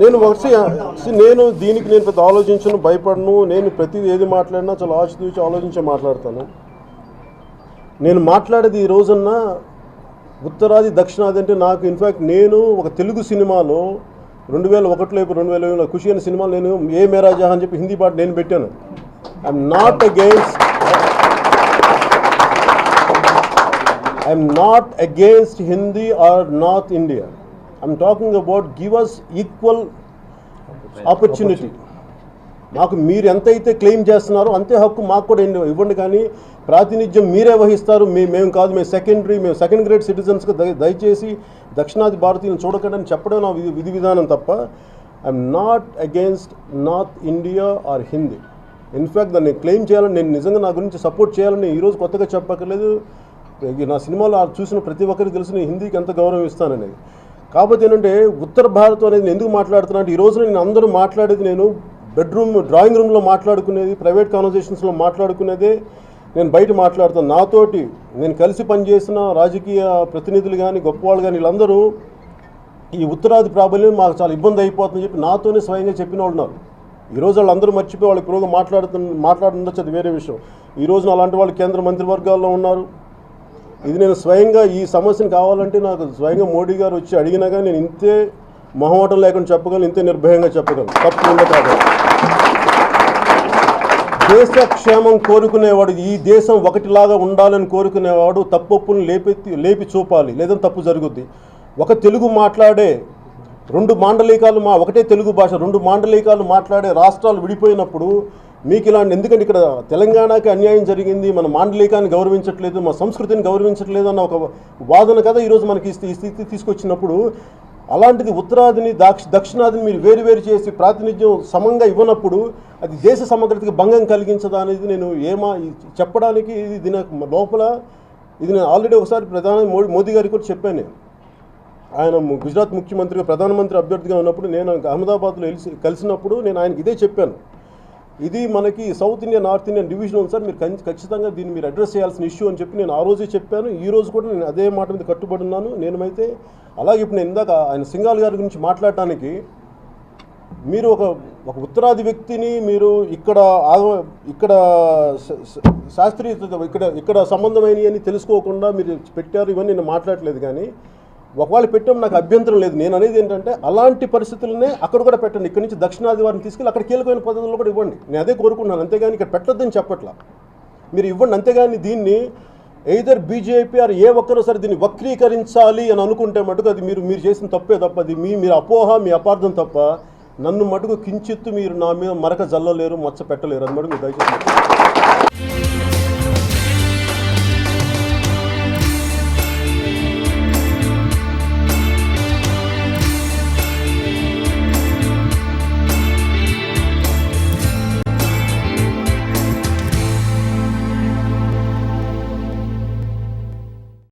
నేను నేను దీనికి నేను పెద్ద ఆలోచించను, భయపడను. నేను ప్రతిదీ ఏది మాట్లాడినా చాలా ఆచితూచి ఆలోచించి మాట్లాడతాను. నేను మాట్లాడేది ఈ రోజున్న ఉత్తరాది దక్షిణాది అంటే నాకు ఇన్ఫ్యాక్ట్ నేను ఒక తెలుగు సినిమాలో 2001లో 2000 ఖుషి అనే సినిమాలో నేను ఏ మేరా జహాన్ అని చెప్పి హిందీ పాట నేను పెట్టాను. I'm not against Hindi or North India. I'm talking about give us equal opportunity. మాకు మీరు ఎంతైతే క్లెయిమ్ చేస్తున్నారో అంతే హక్కు మాకు కూడా ఇవ్వండి, కానీ ప్రాతినిధ్యం మీరే వహిస్తారు, మేము కాదు, మేము సెకండ్ గ్రేడ్ సిటిజన్స్గా దయచేసి దక్షిణాది భారతీయులను చూడకండి అని చెప్పడం నా విధి విధానం తప్ప I'm not against North India or Hindi. In fact దాన్ని క్లెయిమ్ చేయాలని, నేను నిజంగా నా గురించి సపోర్ట్ చేయాలని ఈరోజు కొత్తగా చెప్పక్కర్లేదు. నా సినిమాలో చూసిన ప్రతి ఒక్కరికి తెలిసి నేను హిందీకి ఎంత గౌరవం ఇస్తాననేది. కాకపోతే ఏంటంటే ఉత్తర భారతం అనేది నేను ఎందుకు మాట్లాడుతున్నా అంటే, ఈ రోజున నేను అందరూ మాట్లాడేది, నేను డ్రాయింగ్ రూమ్లో మాట్లాడుకునేది, ప్రైవేట్ కాన్వర్జేషన్స్లో మాట్లాడుకునేదే నేను బయట మాట్లాడుతాను. నాతోటి నేను కలిసి పనిచేసిన రాజకీయ ప్రతినిధులు కానీ గొప్పవాళ్ళు కానీ వీళ్ళందరూ ఈ ఉత్తరాది ప్రాబల్యం మాకు చాలా ఇబ్బంది అయిపోతుందని చెప్పి నాతోనే స్వయంగా చెప్పిన వాళ్ళు ఉన్నారు. ఈరోజు వాళ్ళందరూ మర్చిపోయి వాళ్ళకి పురోగ మాట్లాడుతుండొచ్చు, అది వేరే విషయం. ఈ రోజున అలాంటి వాళ్ళు కేంద్ర మంత్రివర్గాల్లో ఉన్నారు. ఇది నేను స్వయంగా ఈ సమస్యను కావాలంటే నాకు స్వయంగా మోడీ గారు వచ్చి అడిగినా కానీ నేను ఇంతే మొహమాటం లేకుండా చెప్పగలను, ఇంతే నిర్భయంగా చెప్పగలను. తప్పు ఉందా కాదు. దేశ క్షేమం కోరుకునేవాడు, ఈ దేశం ఒకటిలాగా ఉండాలని కోరుకునేవాడు తప్పులను లేపి చూపాలి, లేదంటే తప్పు జరుగుద్ది. ఒక తెలుగు మాట్లాడే రెండు మాండలికాలు, ఒకటే తెలుగు భాష 2 మాండలికాలు మాట్లాడే రాష్ట్రాలు విడిపోయినప్పుడు మీకు ఇలాంటి, ఎందుకంటే ఇక్కడ తెలంగాణకి అన్యాయం జరిగింది, మన మాండలికాన్ని గౌరవించట్లేదు, మన సంస్కృతిని గౌరవించట్లేదు అన్న ఒక వాదన కదా ఈరోజు మనకి ఈ స్థితి తీసుకొచ్చినప్పుడు, అలాంటిది ఉత్తరాదిని దక్షిణాదిని మీరు వేరు చేసి ప్రాతినిధ్యం సమంగా ఇవ్వనప్పుడు అది దేశ సమగ్రతకి భంగం కలిగించదా అనేది నేను చెప్పడానికి ఇది నాకు లోపల, ఇది నేను ఆల్రెడీ ఒకసారి ప్రధాని మోదీ గారికి కూడా చెప్పాను. నేను ఆయన గుజరాత్ ముఖ్యమంత్రిగా ప్రధానమంత్రి అభ్యర్థిగా ఉన్నప్పుడు నేను అహ్మదాబాద్లో కలిసినప్పుడు నేను ఆయనకి ఇదే చెప్పాను. ఇది మనకి south India north Indian division ఉంది సార్, మీరు ఖచ్చితంగా దీన్ని మీరు అడ్రస్ చేయాల్సిన ఇష్యూ అని చెప్పి నేను ఆ రోజే చెప్పాను. ఈ రోజు కూడా నేను అదే మాట మీద కట్టుబడి ఉన్నాను. నేనైతే అలాగే ఇప్పుడు నేను ఇందాక ఆయన సింఘాల్ గారి గురించి మాట్లాడటానికి, మీరు ఒక ఉత్తరాది వ్యక్తిని మీరు ఇక్కడ శాస్త్రీయత ఇక్కడ సంబంధమైనవి అని తెలుసుకోకుండా మీరు పెట్టారు, ఇవన్నీ నేను మాట్లాడలేదు. కానీ ఒకవేళ పెట్టడం నాకు అభ్యంతరం లేదు. నేను అనేది ఏంటంటే అలాంటి పరిస్థితులనే అక్కడ కూడా పెట్టండి. ఇక్కడ నుంచి దక్షిణాది వారిని తీసుకెళ్ళి అక్కడ కీలకమైన పద్ధతుల్లో కూడా ఇవ్వండి. నేను అదే కోరుకున్నాను, అంతేగాని ఇక్కడ పెట్టొద్దని చెప్పట్లా, మీరు ఇవ్వండి. అంతేగాని దీన్ని ఎయిదర్ బీజేపీ ఆర్ ఏ ఒక్కరో సరే దీన్ని వక్రీకరించాలి అని అనుకుంటే మటుకు అది మీరు చేసిన తప్పే తప్ప, అది మీరు అపోహ, మీ అపార్థం తప్ప, నన్ను మటుకు కించిత్తు మీరు నా మీద మరక జల్లలేరు, మచ్చ పెట్టలేరు అని మటుకు దయచేసి